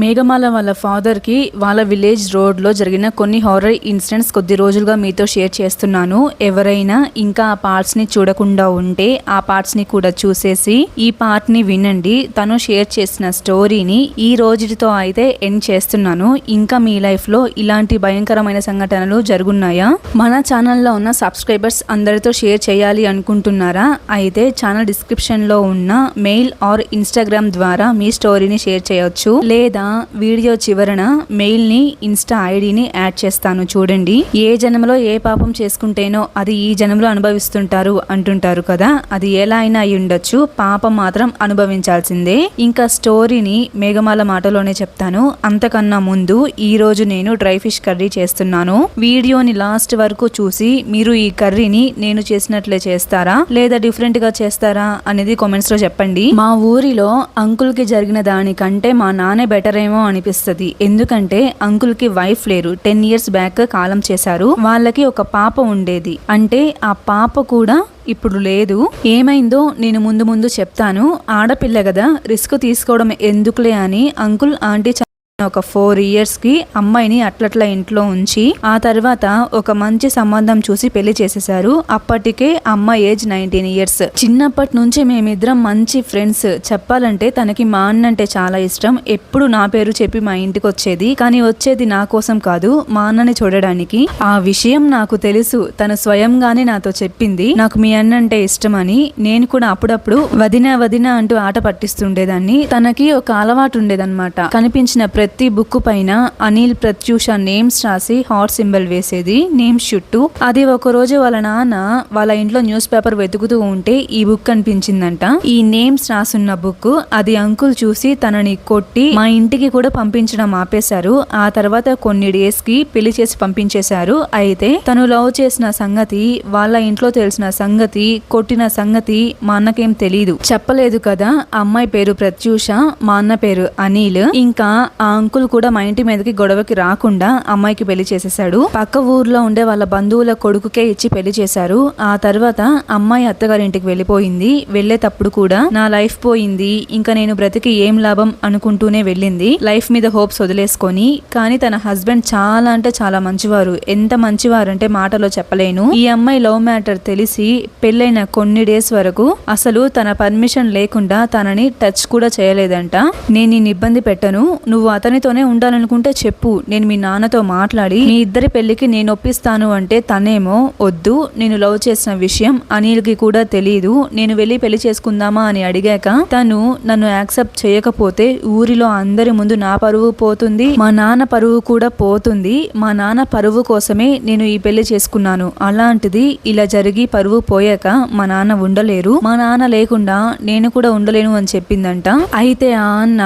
మేఘమాల వాళ్ళ ఫాదర్కి వాళ్ళ విలేజ్ రోడ్లో జరిగిన కొన్ని హారర్ ఇన్సిడెంట్స్ కొద్ది రోజులుగా మీతో షేర్ చేస్తున్నాను. ఎవరైనా ఇంకా ఆ పార్ట్స్ని చూడకుండా ఉంటే ఆ పార్ట్స్ని కూడా చూసేసి ఈ పార్ట్ని వినండి. తను షేర్ చేసిన స్టోరీని ఈ రోజుతో అయితే ఎండ్ చేస్తున్నాను. ఇంకా మీ లైఫ్లో ఇలాంటి భయంకరమైన సంఘటనలు జరుగున్నాయా? మన ఛానల్లో ఉన్న సబ్స్క్రైబర్స్ అందరితో షేర్ చేయాలి అనుకుంటున్నారా? అయితే ఛానల్ డిస్క్రిప్షన్లో ఉన్న మెయిల్ ఆర్ ఇన్స్టాగ్రామ్ ద్వారా మీ స్టోరీని షేర్ చేయొచ్చు. లేదా వీడియో చివరన మెయిల్ ని ఇన్స్టా ఐడిని యాడ్ చేస్తాను, చూడండి. ఏ జన్మలో ఏ పాపం చేసుకుంటేనో అది ఈ జన్మలో అనుభవిస్తుంటారు అంటుంటారు కదా, అది ఎలా అయినా అయి ఉండొచ్చు, పాపం మాత్రం అనుభవించాల్సిందే. ఇంకా స్టోరీని మేఘమాల మాటలోనే చెప్తాను. అంతకన్నా ముందు ఈ రోజు నేను డ్రై ఫిష్ కర్రీ చేస్తున్నాను. వీడియోని లాస్ట్ వరకు చూసి మీరు ఈ కర్రీని నేను చేసినట్లే చేస్తారా లేదా డిఫరెంట్ గా చేస్తారా అనేది కామెంట్స్ లో చెప్పండి. మా ఊరిలో అంకుల్ కి జరిగిన దానికంటే మా నాన్నే బెటర్ ఏమో అనిపిస్తుంది. ఎందుకంటే అంకుల్ కి వైఫ్ లేరు, 10 years బ్యాక్ కాలం చేశారు. వాళ్ళకి ఒక పాప ఉండేది, అంటే ఆ పాప కూడా ఇప్పుడు లేదు. ఏమైందో నేను ముందు చెప్తాను. ఆడపిల్ల కదా, రిస్క్ తీసుకోవడం ఎందుకులే అని అంకుల్ ఆంటీ ఒక 4 years కి అమ్మాయిని అట్లట్లా ఇంట్లో ఉంచి ఆ తర్వాత ఒక మంచి సంబంధం చూసి పెళ్లి చేసేశారు. అప్పటికే అమ్మాయి ఏజ్ 19 years. చిన్నప్పటి నుంచి మేమిద్దరం మంచి ఫ్రెండ్స్. చెప్పాలంటే తనకి మా అన్న అంటే చాలా ఇష్టం. ఎప్పుడు నా పేరు చెప్పి మా ఇంటికి వచ్చేది, కానీ వచ్చేది నా కోసం కాదు, మా అన్నని చూడడానికి. ఆ విషయం నాకు తెలుసు, తను స్వయంగానే నాతో చెప్పింది నాకు మీ అన్న అంటే ఇష్టం అని. నేను కూడా అప్పుడప్పుడు వదిన వదిన అంటూ ఆట పట్టిస్తుండేదాన్ని. తనకి ఒక అలవాటు ఉండేదన్నమాట. కనిపించిన ప్రతి బుక్ పైన అనిల్ ప్రత్యూష నేమ్స్ రాసి హార్ట్ సింబల్ వేసేది, నేమ్స్ చుట్టూ. అది ఒక రోజు వాళ్ళ నాన్న వాళ్ళ ఇంట్లో న్యూస్ పేపర్ వెతుకుతూ ఉంటే ఈ బుక్ కనిపించిందంట. ఈ నేమ్స్ రాసున్న బుక్ అది అంకుల్ చూసి తనని కొట్టి మా ఇంటికి కూడా పంపించడం ఆపేశారు. ఆ తర్వాత కొన్ని డేస్ కి పెళ్లి చేసి పంపించేశారు. అయితే తను లవ్ చేసిన సంగతి, వాళ్ళ ఇంట్లో తెలిసిన సంగతి, కొట్టిన సంగతి మా అన్నకేం తెలీదు, చెప్పలేదు కదా. అమ్మాయి పేరు ప్రత్యూష, మా అన్న పేరు అనిల్. ఇంకా ఆ అంకుల్ కూడా మా ఇంటి మీదకి గొడవకి రాకుండా అమ్మాయికి పెళ్లి చేసేసాడు. పక్క ఊర్లో ఉండే వాళ్ళ బంధువుల కొడుకుకే ఇచ్చి పెళ్లి చేశారు. ఆ తర్వాత అమ్మాయి అత్తగారింటికి వెళ్ళిపోయింది. వెళ్లేటప్పుడు కూడా నా లైఫ్ పోయింది, ఇంకా నేను బ్రతికి ఏం లాభం అనుకుంటూనే వెళ్ళింది, లైఫ్ మీద హోప్స్ వదిలేసుకొని. కానీ తన హస్బెండ్ చాలా అంటే చాలా మంచివారు. ఎంత మంచివారు అంటే మాటలో చెప్పలేను. ఈ అమ్మాయి లవ్ మ్యాటర్ తెలిసి పెళ్ళైన కొన్ని డేస్ వరకు అసలు తన పర్మిషన్ లేకుండా తనని టచ్ కూడా చేయలేదంట. నేను నిన్ను ఇబ్బంది పెట్టను, నువ్వు అతనితోనే ఉండాలనుకుంటే చెప్పు, నేను మీ నాన్నతో మాట్లాడి మీ ఇద్దరి పెళ్లికి నేను ఒప్పిస్తాను అంటే తనేమో వద్దు, నేను లవ్ చేసిన విషయం అనిల్ కి కూడా తెలీదు, నేను వెళ్ళి పెళ్లి చేసుకుందామా అని అడిగాక తను నన్ను యాక్సెప్ట్ చేయకపోతే ఊరిలో అందరి ముందు నా పరువు పోతుంది, మా నాన్న పరువు కూడా పోతుంది. మా నాన్న పరువు కోసమే నేను ఈ పెళ్లి చేసుకున్నాను. అలాంటిది ఇలా జరిగి పరువు పోయాక మా నాన్న ఉండలేరు, మా నాన్న లేకుండా నేను కూడా ఉండలేను అని చెప్పిందంట. అయితే ఆ అన్న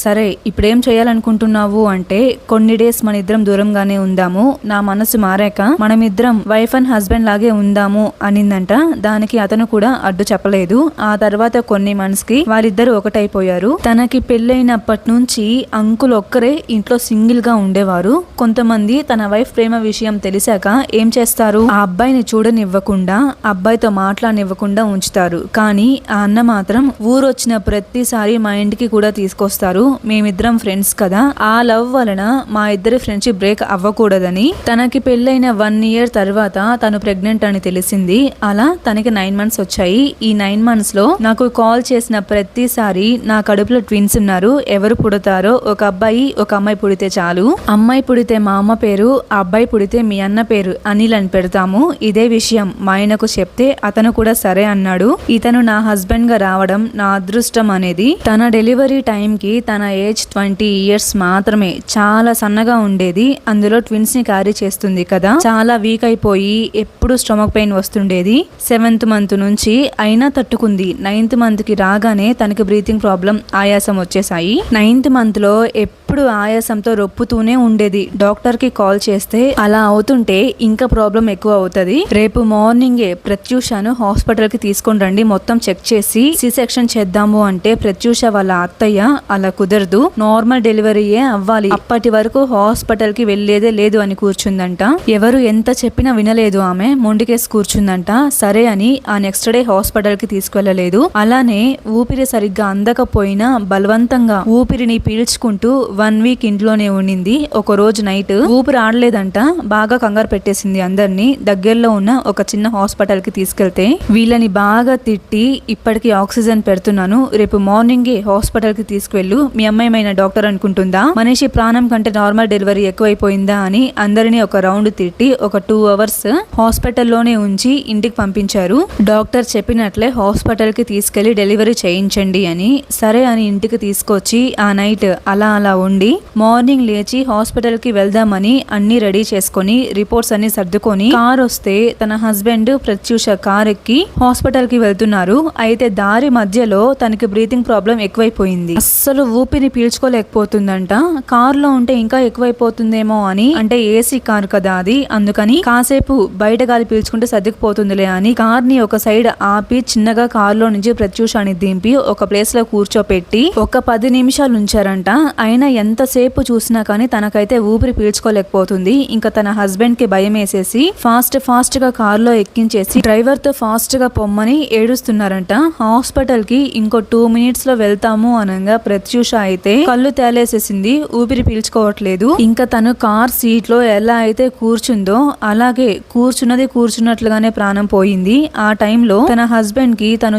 సరే ఇప్పుడేం చేయాలనుకుంటున్నావు అంటే కొన్ని డేస్ మన ఇద్దరం దూరంగానే ఉందాము, నా మనసు మారాక మనమిద్దరం వైఫ్ అండ్ హస్బెండ్ లాగే ఉందాము అనిందంట. దానికి అతను కూడా అడ్డు చెప్పలేదు. ఆ తర్వాత కొన్ని మంత్స్ కి వాళ్ళిద్దరు ఒకటైపోయారు. తనకి పెళ్ళైనప్పటి నుంచి అంకుల్ ఒక్కరే ఇంట్లో సింగిల్ గా ఉండేవారు. కొంతమంది తన వైఫ్ ప్రేమ విషయం తెలిసాక ఏం చేస్తారు, ఆ అబ్బాయిని చూడనివ్వకుండా అబ్బాయితో మాట్లాడనివ్వకుండా ఉంచుతారు. కానీ ఆ అన్న మాత్రం ఊరొచ్చిన ప్రతిసారి మా ఇంటికి కూడా తీసుకొస్తారు. మేమిద్దరం ఫ్రెండ్స్ కదా, ఆ లవ్ వలన మా ఇద్దరి ఫ్రెండ్షిప్ బ్రేక్ అవ్వకూడదని. తనకి పెళ్ళైన 1 year తర్వాత తను ప్రెగ్నెంట్ అని తెలిసింది. అలా తనకి 9 months వచ్చాయి. ఈ 9 months లో నాకు కాల్ చేసిన ప్రతిసారి నా కడుపులో ట్విన్స్ ఉన్నారు, ఎవరు పుడతారో ఒక అబ్బాయి ఒక అమ్మాయి పుడితే చాలు, అమ్మాయి పుడితే మా అమ్మ పేరు, అబ్బాయి పుడితే మీ అన్న పేరు అనిల్ అని పెడతాము. ఇదే విషయం మా ఆయనకు చెప్తే అతను కూడా సరే అన్నాడు. ఇతను నా హస్బెండ్ గా రావడం నా అదృష్టం అనేది. తన డెలివరీ టైం కి తన ఏజ్ 20 years మాత్రమే, చాలా సన్నగా ఉండేది. అందులో ట్విన్స్ ని క్యారీ చేస్తుంది కదా, చాలా వీక్ అయిపోయి ఎప్పుడు స్టమక్ పెయిన్ వస్తుండేది. 7th month నుంచి అయినా తట్టుకుంది. 9th month కి రాగానే తనకి బ్రీతింగ్ ప్రాబ్లం, ఆయాసం వచ్చేసాయి. 9th month లో ఎప్పుడు ఆయాసంతో రొప్పుతూనే ఉండేది. డాక్టర్ కి కాల్ చేస్తే అలా అవుతుంటే ఇంకా ప్రాబ్లం ఎక్కువ అవుతుంది, రేపు మార్నింగే ప్రత్యూషను హాస్పిటల్ కి తీసుకొని రండి, మొత్తం చెక్ చేసి సి సెక్షన్ చేద్దాము అంటే ప్రత్యూష వాళ్ళ అత్తయ్య అలా కుదరదు, నార్మల్ డెలివరీయే అవ్వాలి, అప్పటి వరకు హాస్పిటల్ కి వెళ్లేదే లేదు అని కూర్చుందంట. ఎవరు ఎంత చెప్పినా వినలేదు ఆమె, మొండికేసి కూర్చుందంట. సరే అని ఆ నెక్స్ట్ డే హాస్పిటల్ కి తీసుకెళ్లలేదు. అలానే ఊపిరి సరిగ్గా అందకపోయినా బలవంతంగా ఊపిరిని పీల్చుకుంటూ 1 వీక్ ఇంట్లోనే ఉండింది. ఒక రోజు నైట్ ఊపిరి ఆడలేదంట, బాగా కంగారు పెట్టేసింది అందరినీ. దగ్గరలో ఉన్న ఒక చిన్న హాస్పిటల్ కి తీసుకెళ్తే వీళ్ళని బాగా తిట్టి ఇప్పటికి ఆక్సిజన్ పెడుతున్నాను, రేపు మార్నింగే హాస్పిటల్ కి తీసుకువెళ్ళు, మీ అమ్మాయిమైన డాక్టర్ అనుకుంటుందా, మనిషి ప్రాణం కంటే నార్మల్ డెలివరీ ఎక్కువైపోయిందా అని అందరినీ ఒక రౌండ్ తిట్టి ఒక 2 అవర్స్ హాస్పిటల్లోనే ఉంచి ఇంటికి పంపించారు. డాక్టర్ చెప్పినట్లే హాస్పిటల్ కి తీసుకెళ్లి డెలివరీ చేయించండి అని. సరే అని ఇంటికి తీసుకొచ్చి ఆ నైట్ అలా ఉండి మార్నింగ్ లేచి హాస్పిటల్ కి వెళ్దామని అన్ని రెడీ చేసుకొని రిపోర్ట్స్ అన్ని సర్దుకొని కార్ వస్తే తన హస్బెండ్ ప్రత్యూష కార్ ఎక్కి హాస్పిటల్ కి వెళ్తున్నారు. అయితే దారి మధ్యలో తనకి బ్రీతింగ్ ప్రాబ్లం ఎక్కువైపోయింది. అస్సలు ఊపిరి పీల్చుకోలేకపోతుందంట. కార్ లో ఉంటే ఇంకా ఎక్కువైపోతుందేమో అని, అంటే ఏసీ కార్ కదా అది, అందుకని కాసేపు బయట గాలి పీల్చుకుంటే సర్దుకుపోతుందిలే అని కార్ ని ఒక సైడ్ ఆపి చిన్నగా కార్ లో నుంచి ప్రత్యూషాన్ని దింపి ఒక ప్లేస్ లో కూర్చోపెట్టి ఒక 10 నిమిషాలు ఉంచారంట. అయినా ఎంతసేపు చూసినా కానీ తనకైతే ఊపిరి పీల్చుకోలేకపోతుంది. ఇంకా తన హస్బెండ్ కి భయం వేసేసి ఫాస్ట్ గా కార్ లో ఎక్కించేసి డ్రైవర్ తో ఫాస్ట్ గా పొమ్మని ఏడుస్తున్నారంట. హాస్పిటల్ కి ఇంకో 2 మినిట్స్ లో వెళ్తాము అనగా ప్రత్యూష అయితే కళ్ళు తేలేసేసింది, ఊపిరి పీల్చుకోవట్లేదు. ఇంకా తను కార్ సీట్ లో ఎలా అయితే కూర్చుందో అలాగే కూర్చున్నట్లుగానే ప్రాణం పోయింది. ఆ టైంలో తన హస్బెండ్ కి తను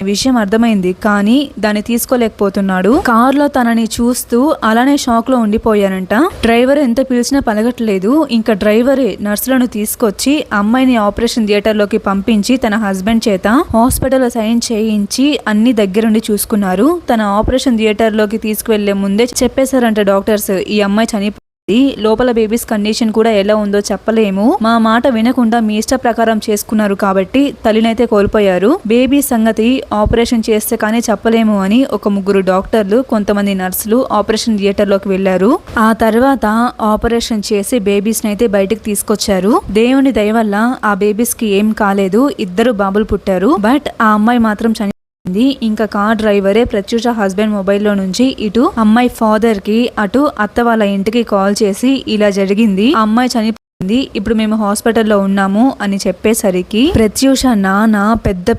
విషయం అర్థమైంది, కానీ దాన్ని తీసుకోలేకపోతున్నాడు. కారులో తనని చూస్తూ అలానే షాక్ లో ఉండిపోయారంట. డ్రైవర్ ఎంత పిలిచినా పలగట్లేదు. ఇంకా డ్రైవరే నర్సులను తీసుకొచ్చి అమ్మాయిని ఆపరేషన్ థియేటర్ లోకి పంపించి తన హస్బెండ్ చేత హాస్పిటల్ సైన్ చేయించి అన్ని దగ్గరుండి చూసుకున్నారు. తన ఆపరేషన్ థియేటర్ లోకి తీసుకువెళ్లే ముందే చెప్పేశారంట డాక్టర్స్, ఈ అమ్మాయి చనిపోయింది, లోపల బేబీస్ కండిషన్ కూడా ఎలా ఉందో చెప్పలేము, మా మాట వినకుండా మీ ఇష్ట ప్రకారం చేసుకున్నారు కాబట్టి తల్లినైతే కోల్పోయారు, బేబీ సంగతి ఆపరేషన్ చేస్తే కానీ చెప్పలేము అని ఒక 3 డాక్టర్లు కొంతమంది నర్సులు ఆపరేషన్ థియేటర్ లోకి వెళ్లారు. ఆ తర్వాత ఆపరేషన్ చేసి బేబీస్ నైతే బయటకు తీసుకొచ్చారు. దేవుని దయ వల్ల ఆ బేబీస్ కి ఏం కాలేదు, 2 బాబులు పుట్టారు. బట్ ఆ అమ్మాయి మాత్రం ఇంకా కార్ డ్రైవరే ప్రత్యూష హస్బెండ్ మొబైల్లో నుంచి ఇటు అమ్మాయి ఫాదర్ కి అటు అత్త వాళ్ళ ఇంటికి కాల్ చేసి ఇలా జరిగింది, ఆ అమ్మాయి చనిపోయింది, ఇప్పుడు మేము హాస్పిటల్లో ఉన్నాము అని చెప్పేసరికి ప్రత్యూష నాన్న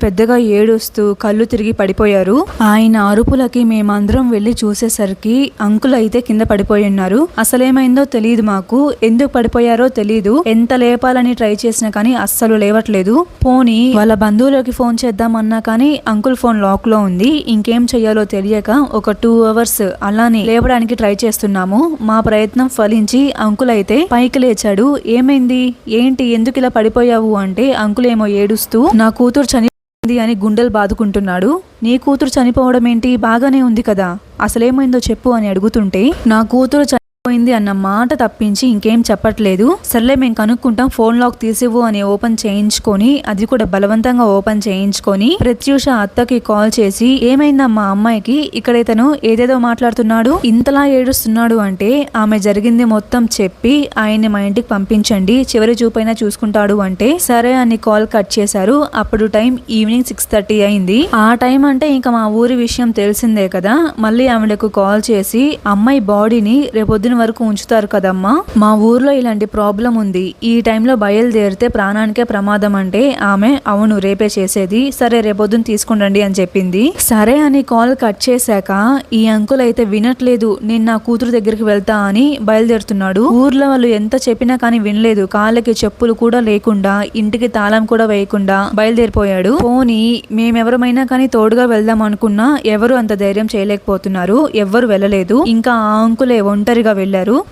పెద్దగా ఏడుస్తూ కళ్ళు తిరిగి పడిపోయారు. ఆయన అరుపులకి మేమందరం వెళ్లి చూసేసరికి అంకుల్ అయితే కింద పడిపోయి ఉన్నారు. అసలేమైందో తెలియదు, మాకు ఎందుకు పడిపోయారో తెలీదు, ఎంత లేపాలని ట్రై చేసినా కానీ అస్సలు లేవట్లేదు. పోనీ వాళ్ళ బంధువులకి ఫోన్ చేద్దామన్నా కానీ అంకుల్ ఫోన్ లాక్ లో ఉంది. ఇంకేం చెయ్యాలో తెలియక ఒక 2 అవర్స్ అలానే లేవడానికి ట్రై చేస్తున్నాము. మా ప్రయత్నం ఫలించి అంకుల్ అయితే పైకి లేచాడు. ఏమైంది, ఏంటి, ఎందుకు ఇలా పడిపోయావు అంటే అంకుల్ ఏమో ఏడుస్తూ నా కూతురు చనిపోయింది అని గుండెలు బాదుకుంటున్నాడు. నీ కూతురు చనిపోవడం ఏంటి, బాగానే ఉంది కదా, అసలేమైందో చెప్పు అని అడుగుతుంటే నా కూతురు పోయింది అన్న మాట తప్పించి ఇంకేం చెప్పట్లేదు. సర్లే మేము కనుక్కుంటాం, ఫోన్ లాక్ తీసివ్వు అని ఓపెన్ చేయించుకొని, అది కూడా బలవంతంగా ఓపెన్ చేయించుకొని ప్రత్యూష అత్తకి కాల్ చేసి ఏమైందమ్మా అమ్మాయికి, ఇక్కడ ఇతను ఏదేదో మాట్లాడుతున్నాడు, ఇంతలా ఏడుస్తున్నాడు అంటే ఆమె జరిగింది మొత్తం చెప్పి ఆయన్ని మా ఇంటికి పంపించండి, చివరి చూపైనా చూసుకుంటాడు అంటే సరే అని కాల్ కట్ చేశారు. అప్పుడు టైం ఈవినింగ్ 6:30 అయింది. ఆ టైం అంటే ఇంకా మా ఊరి విషయం తెలిసిందే కదా. మళ్ళీ ఆమెకు కాల్ చేసి అమ్మాయి బాడీని రేపొద్దున వరకు ఉంచుతారు కదమ్మా, మా ఊర్లో ఇలాంటి ప్రాబ్లం ఉంది, ఈ టైంలో బయలుదేరితే ప్రాణానికే ప్రమాదం అంటే ఆమె అవును రేపే చేసేది, సరే రేపొద్దున తీసుకుండండి అని చెప్పింది. సరే అని కాల్ కట్ చేశాక ఈ అంకుల్ అయితే వినట్లేదు, నేను నా కూతురు దగ్గరికి వెళ్తా అని బయలుదేరుతున్నాడు. ఊర్లో వాళ్ళు ఎంత చెప్పినా కానీ వినలేదు. కాళ్ళకి చెప్పులు కూడా లేకుండా ఇంటికి తాళం కూడా వేయకుండా బయలుదేరిపోయాడు. పోనీ మేమెవరమైనా కానీ తోడుగా వెళ్దాం అనుకున్నా ఎవరు అంత ధైర్యం చేయలేకపోతున్నారు, ఎవ్వరు వెళ్ళలేదు. ఇంకా ఆ అంకులే ఒంటరిగా వెళ్లారు.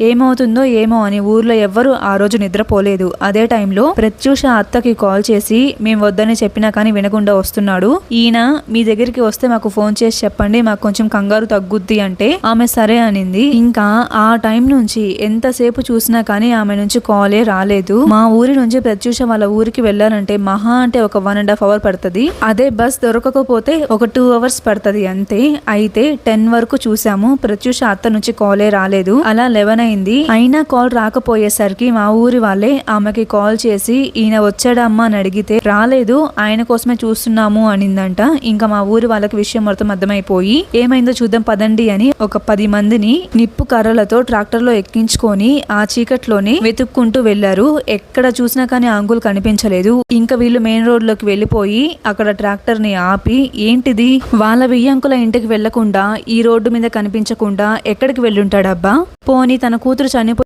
ఏమవుతుందో ఏమో అని ఊర్లో ఎవ్వరు ఆ రోజు నిద్రపోలేదు. అదే టైంలో ప్రత్యూష అత్తకి కాల్ చేసి మేము వద్దని చెప్పినా కానీ వినకుండా వస్తున్నాడు, ఈయన మీ దగ్గరికి వస్తే మాకు ఫోన్ చేసి చెప్పండి, మాకు కొంచెం కంగారు తగ్గుద్ది అంటే ఆమె సరే అనింది. ఇంకా ఆ టైం నుంచి ఎంతసేపు చూసినా కానీ ఆమె నుంచి కాలే రాలేదు. మా ఊరి నుంచి ప్రత్యూష వాళ్ళ ఊరికి వెళ్ళాలంటే మహా అంటే ఒక 1.5 అవర్ పడుతుంది. అదే బస్ దొరకకపోతే ఒక 2 అవర్స్ పడుతుంది అంతే. అయితే 10 వరకు చూసాము, ప్రత్యూష అత్త నుంచి కాలే రాలేదు. అలా అలా 11 అయింది. అయినా కాల్ రాకపోయేసరికి మా ఊరి వాళ్ళే ఆమెకి కాల్ చేసి ఈయన వచ్చాడా అమ్మా అని అడిగితే రాలేదు, ఆయన కోసమే చూస్తున్నాము అనిందంట. ఇంకా మా ఊరి వాళ్ళకి విషయం మొత్తం అర్థమైపోయి ఏమైందో చూద్దాం పదండి అని ఒక 10 మందిని నిప్పు కర్రలతో ట్రాక్టర్ లో ఎక్కించుకొని ఆ చీకట్లోనే వెతుక్కుంటూ వెళ్లారు. ఎక్కడ చూసినా కానీ అంకుల్ కనిపించలేదు. ఇంకా వీళ్ళు మెయిన్ రోడ్ లోకి వెళ్లిపోయి అక్కడ ట్రాక్టర్ ని ఆపి ఏంటిది వాళ్ళ వియ్యంకుల ఇంటికి వెళ్లకుండా ఈ రోడ్డు మీద కనిపించకుండా ఎక్కడికి వెళ్ళుంటాడబ్బా, పోనీ తన కూతురు చనిపోయి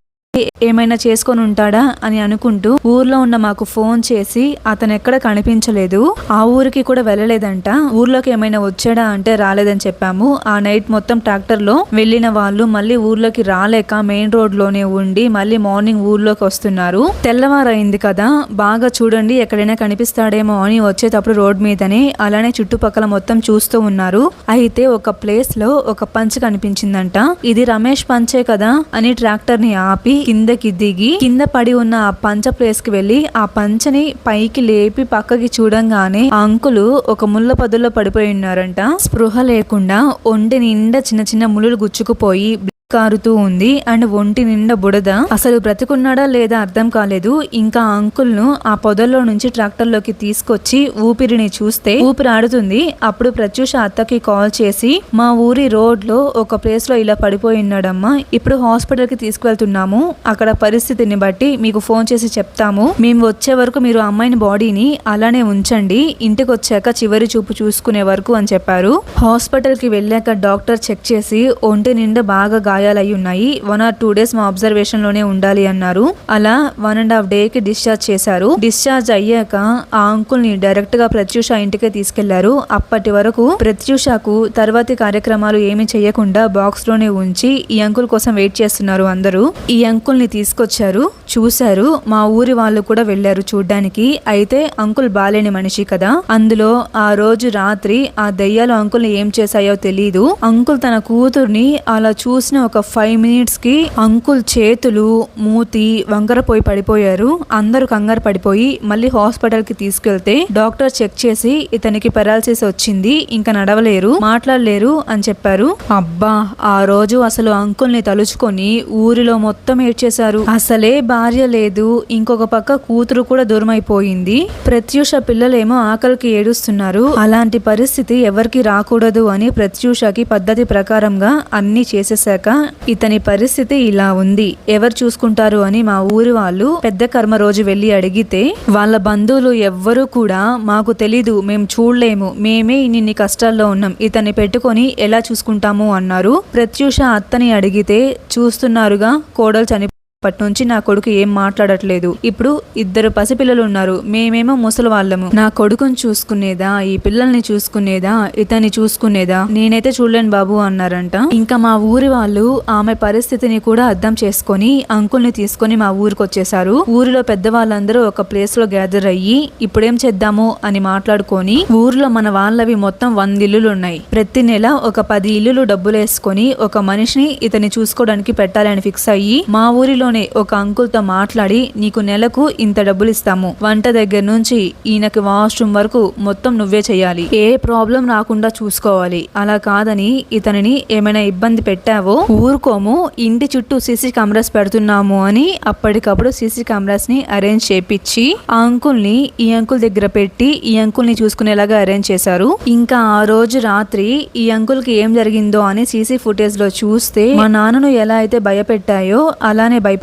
ఏమైనా చేసుకొని ఉంటాడా అని అనుకుంటూ ఊర్లో ఉన్న మాకు ఫోన్ చేసి అతను ఎక్కడ కనిపించలేదు, ఆ ఊరికి కూడా వెళ్ళలేదంట, ఊర్లోకి ఏమైనా వచ్చాడా అంటే రాలేదని చెప్పాము. ఆ నైట్ మొత్తం ట్రాక్టర్ లో వెళ్లిన వాళ్ళు మళ్ళీ ఊర్లోకి రాలేక మెయిన్ రోడ్ లోనే ఉండి మళ్ళీ మార్నింగ్ ఊర్లోకి వస్తున్నారు. తెల్లవారైంది కదా, బాగా చూడండి ఎక్కడైనా కనిపిస్తాడేమో అని వచ్చేటప్పుడు రోడ్ మీదనే అలానే చుట్టుపక్కల మొత్తం చూస్తూ ఉన్నారు. అయితే ఒక ప్లేస్ లో ఒక పంచ్ కనిపించిందంట. ఇది రమేష్ పంచే కదా అని ట్రాక్టర్ ని ఆపి కిందకి దిగి కింద పడి ఉన్న ఆ పంచ ప్లేస్ కి వెళ్లి ఆ పంచని పైకి లేపి పక్కకి చూడంగానే ఆ అంకులు ఒక ముళ్ళ పొదల్లో పడిపోయి ఉన్నారంట. స్పృహ లేకుండా ఒంటి నిండా చిన్న చిన్న ముళ్ళు గుచ్చుకుపోయి కారుతూ ఉంది అండ్ ఒంటి నిండా బుడద. అసలు బ్రతికున్నాడా లేదా అర్థం కాలేదు. ఇంకా అంకుల్ ను ఆ పొదల్లో నుంచి ట్రాక్టర్ లోకి తీసుకొచ్చి ఊపిరిని చూస్తే ఊపిరి ఆడుతుంది. అప్పుడు ప్రత్యూష అత్తకి కాల్ చేసి మా ఊరి రోడ్ లో ఒక ప్లేస్ లో ఇలా పడిపోయి ఉన్నాడమ్మా, ఇప్పుడు హాస్పిటల్ కి తీసుకువెళ్తున్నాము, అక్కడ పరిస్థితిని బట్టి మీకు ఫోన్ చేసి చెప్తాము, మేము వచ్చే వరకు మీరు అమ్మాయిని బాడీని అలానే ఉంచండి, ఇంటికి వచ్చాక చివరి చూపు చూసుకునే వరకు అని చెప్పారు. హాస్పిటల్ కి వెళ్ళాక డాక్టర్ చెక్ చేసి ఒంటి నిండా బాగా గాయాలయ్యి ఉన్నాయి, 1 or 2 days మా అబ్జర్వేషన్ లోనే ఉండాలి అన్నారు. అలా 1.5 day కి డిశ్చార్జ్ చేశారు. డిశ్చార్జ్ అయ్యాక ఆ అంకుల్ ని డైరెక్ట్ గా ప్రత్యూష ఇంటికే తీసుకెళ్లారు. అప్పటి వరకు ప్రత్యూషకు తర్వాతి కార్యక్రమాలు ఏమి చేయకుండా బాక్స్ లోనే ఉంచి ఈ అంకుల్ కోసం వెయిట్ చేస్తున్నారు అందరూ. ఈ అంకుల్ ని తీసుకొచ్చారు, చూశారు, మా ఊరి వాళ్ళు కూడా వెళ్లారు చూడ్డానికి. అయితే అంకుల్ బాలేని మనిషి కదా, అందులో ఆ రోజు రాత్రి ఆ దెయ్యాలు అంకుల్ ని ఏం చేశాయో తెలీదు. అంకుల్ తన కూతుర్ని అలా చూసిన ఒక 5 minutes కి అంకుల్ చేతులు మూతి వంకరపోయి పడిపోయారు. అందరూ కంగారు పడిపోయి మళ్ళీ హాస్పిటల్ కి తీసుకెళ్తే డాక్టర్ చెక్ చేసి ఇతనికి పెరాలసిస్ వచ్చింది, ఇంకా నడవలేరు, మాట్లాడలేరు అని చెప్పారు. అబ్బా ఆ రోజు అసలు అంకుల్ ని తలుచుకొని ఊరిలో మొత్తం ఏడ్చేశారు. అసలే భార్య లేదు, ఇంకొక పక్క కూతురు కూడా దూరం అయిపోయింది. ప్రత్యూష పిల్లలేమో ఆకలికి ఏడుస్తున్నారు. అలాంటి పరిస్థితి ఎవరికి రాకూడదు అని ప్రత్యూషకి పద్ధతి ప్రకారంగా అన్ని చేసేసాక ఇతని పరిస్థితి ఇలా ఉంది, ఎవరు చూసుకుంటారు అని మా ఊరి వాళ్ళు పెద్ద కర్మ రోజు వెళ్లి అడిగితే వాళ్ళ బంధువులు ఎవ్వరూ కూడా మాకు తెలీదు, మేము చూడలేము, మేమే ఇన్ని కష్టాల్లో ఉన్నాం, ఇతన్ని పెట్టుకొని ఎలా చూసుకుంటాము అన్నారు. ప్రత్యూష అత్తని అడిగితే చూస్తున్నారుగా కోడలు చనిపోయి అప్పటి నుంచి నా కొడుకు ఏం మాట్లాడట్లేదు, ఇప్పుడు 2 పసిపిల్లలు ఉన్నారు, మేమేమో ముసలి వాళ్ళము, నా కొడుకుని చూసుకునేదా, ఈ పిల్లల్ని చూసుకునేదా, ఇతన్ని చూసుకునేదా, నేనైతే చూడలేను బాబు అన్నారంట. ఇంకా మా ఊరి వాళ్ళు ఆమె పరిస్థితిని కూడా అర్థం చేసుకొని అంకుల్ ని తీసుకొని మా ఊరికి వచ్చేసారు. ఊరిలో పెద్దవాళ్ళందరూ ఒక ప్లేస్ లో గ్యాదర్ అయ్యి ఇప్పుడేం చేద్దాము అని మాట్లాడుకొని ఊర్లో మన వాళ్ళవి మొత్తం 100 ఇల్లులు ఉన్నాయి, ప్రతి నెల ఒక 10 ఇల్లులు డబ్బులేసుకొని ఒక మనిషిని ఇతన్ని చూసుకోవడానికి పెట్టాలని ఫిక్స్ అయ్యి మా ఊరిలో ఒక అంకుల్ తో మాట్లాడి నీకు నెలకు ఇంత డబ్బులు ఇస్తాము, వంట దగ్గర నుంచి ఈయనకి వాష్రూమ్ వరకు మొత్తం నువ్వే చేయాలి, ఏ ప్రాబ్లం రాకుండా చూసుకోవాలి, అలా కాదని ఇతనిని ఏమైనా ఇబ్బంది పెట్టావో ఊరుకోము, ఇంటి చుట్టూ సీసీ కెమెరాస్ పెడుతున్నాము అని అప్పటికప్పుడు సీసీ కెమెరాస్ ని అరేంజ్ చేపించి ఆ అంకుల్ ని ఈ అంకుల్ దగ్గర పెట్టి ఈ అంకుల్ ని చూసుకునేలాగా అరేంజ్ చేశారు. ఇంకా ఆ రోజు రాత్రి ఈ అంకుల్ కి ఏం జరిగిందో అని సీసీ ఫుటేజ్ లో చూస్తే మా నాన్నను ఎలా అయితే భయపెట్టాయో అలానే భయపెట్టాయి.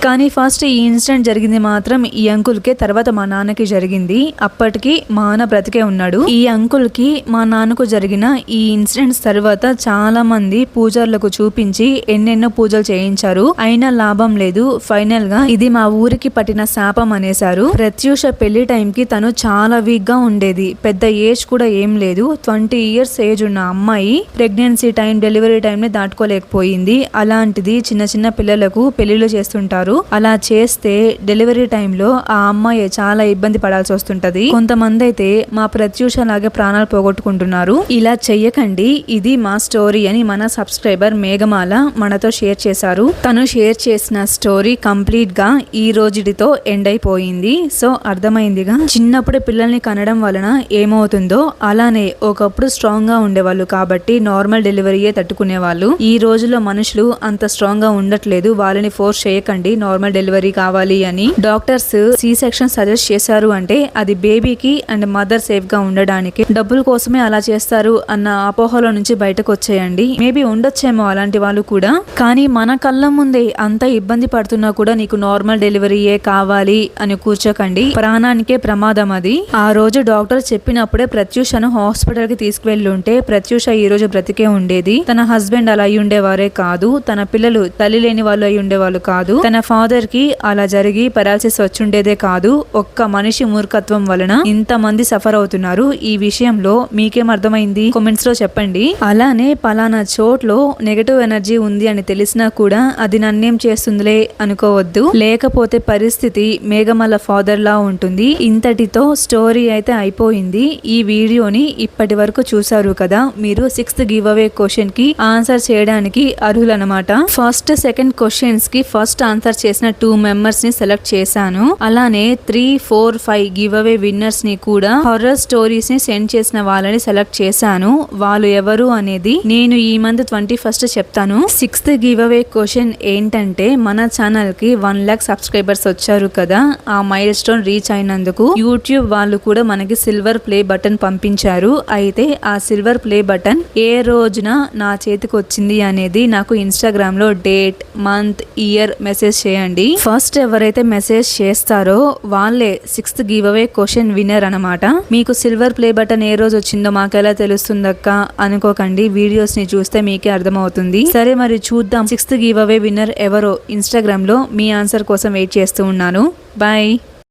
కానీ ఫస్ట్ ఈ ఇన్సిడెంట్ జరిగింది మాత్రం ఈ అంకుల్ కే, తర్వాత మా నాన్నకి జరిగింది. అప్పటికి మా నాన్న బ్రతికే ఉన్నాడు. ఈ అంకుల్ కి మా నాన్నకు జరిగిన ఈ ఇన్సిడెంట్స్ తర్వాత చాలా మంది పూజార్లకు చూపించి ఎన్నెన్నో పూజలు చేయించారు, అయినా లాభం లేదు. ఫైనల్ గా ఇది మా ఊరికి పట్టిన శాపం అనేశారు. ప్రత్యూష పెళ్లి టైం కి తను చాలా వీక్ గా ఉండేది, పెద్ద ఏజ్ కూడా ఏం లేదు, 20 years ఏజ్ ఉన్న అమ్మాయి ప్రెగ్నెన్సీ టైం డెలివరీ టైం ని దాటుకోలేకపోయింది. అలాంటిది చిన్న చిన్న పిల్లలకు పెళ్లిళ్ళు చేస్తుంటారు. అలా చేస్తే డెలివరీ టైంలో ఆ అమ్మాయి చాలా ఇబ్బంది పడాల్సి వస్తుంటది. కొంతమంది అయితే మా ప్రత్యూష లాగే ప్రాణాలు పోగొట్టుకుంటున్నారు. ఇలా చెయ్యకండి, ఇది మా స్టోరీ అని మన సబ్స్క్రైబర్ మేఘమాల మనతో షేర్ చేశారు. తను షేర్ చేసిన స్టోరీ కంప్లీట్ గా ఈ రోజుతో ఎండ్ అయిపోయింది. సో అర్థమైందిగా, చిన్నప్పుడే పిల్లల్ని కనడం వలన ఏమవుతుందో. అలానే ఒకప్పుడు స్ట్రాంగ్ గా ఉండేవాళ్ళు కాబట్టి నార్మల్ డెలివరీయే తట్టుకునేవాళ్ళు. ఈ రోజుల్లో మనుషులు అంత స్ట్రాంగ్ గా ఉండట్లేదు. వాళ్ళని ఫోర్స్ చేయకండి నార్మల్ డెలివరీ కావాలి అని. డాక్టర్స్ సి సెక్షన్ సజెస్ట్ చేశారు అంటే అది బేబీకి అండ్ మదర్ సేఫ్ గా ఉండడానికి. డబ్బుల కోసమే అలా చేస్తారు అన్న అపోహలో నుంచి బయటకు వచ్చేయండి. మేబీ ఉండొచ్చేమో అలాంటి వాళ్ళు కూడా, కానీ మన కళ్ళ ముందే అంత ఇబ్బంది పడుతున్నా కూడా నీకు నార్మల్ డెలివరీయే కావాలి అని కూర్చోకండి. ప్రాణానికే ప్రమాదం అది. ఆ రోజు డాక్టర్ చెప్పినప్పుడే ప్రత్యూషను హాస్పిటల్ కి తీసుకువెళ్ళి ఉంటే ప్రత్యూష ఈ రోజు బ్రతికే ఉండేది. తన హస్బెండ్ అలా అయి ఉండేవారే కాదు, తన పిల్లలు తల్లి లేని వాళ్ళు అయి ఉండేవాళ్ళు కాదు, తన ఫాదర్ కి అలా జరిగి పెరాలసిస్ వచ్చుండేదే కాదు. ఒక్క మనిషి మూర్ఖత్వం వలన ఇంత మంది సఫర్ అవుతున్నారు. ఈ విషయంలో మీకేం అర్థమైంది కామెంట్స్ లో చెప్పండి. అలానే పలానా చోట్లో నెగటివ్ ఎనర్జీ ఉంది అని తెలిసినా కూడా అది నన్నేం చేస్తుందిలే అనుకోవద్దు. లేకపోతే పరిస్థితి మేఘమల ఫాదర్ లా ఉంటుంది. ఇంతటితో స్టోరీ అయితే అయిపోయింది. ఈ వీడియోని ఇప్పటి వరకు చూసారు కదా, మీరు 6th గివ్ అవే క్వశ్చన్ కి ఆన్సర్ చేయడానికి అర్హులన్నమాట. ఫస్ట్ సెకండ్ క్వశ్చన్స్ కి ఫస్ట్ ఆన్సర్ చేసిన 2 మెంబర్స్ ని సెలెక్ట్ చేశాను. అలానే 3, 4, 5 గివ్ అవే విన్నర్స్ ని కూడా హారర్ స్టోరీస్ ని సెండ్ చేసిన వాళ్ళని సెలెక్ట్ చేశాను. వాళ్ళు ఎవరు అనేది నేను ఈ మంత్ 21st చెప్తాను. 6th గివ్ అవే క్వశ్చన్ ఏంటంటే, మన ఛానల్ కి 1 lakh సబ్స్క్రైబర్స్ వచ్చారు కదా, ఆ మైల్ స్టోన్ రీచ్ అయినందుకు యూట్యూబ్ వాళ్ళు కూడా మనకి సిల్వర్ ప్లే బటన్ పంపించారు. అయితే ఆ సిల్వర్ ప్లే బటన్ ఏ రోజున నా చేతికి వచ్చింది అనేది నాకు ఇన్స్టాగ్రామ్ లో డేట్, మంత్, ఇయర్ మెసేజ్ చేయండి. ఫస్ట్ ఎవరైతే మెసేజ్ చేస్తారో వాళ్ళే 6th give away question winner అన్నమాట. మీకు సిల్వర్ ప్లే బటన్ ఏ రోజు వచ్చిందో మాకెలా తెలుస్తుందక్క అనుకోకండి, వీడియోస్ ని చూస్తే మీకే అర్థమవుతుంది. సరే మరి చూద్దాం 6th గివ్ అవే విన్నర్ ఎవరో. ఇన్స్టాగ్రామ్ లో మీ ఆన్సర్ కోసం వెయిట్ చేస్తూ ఉన్నాను. బాయ్.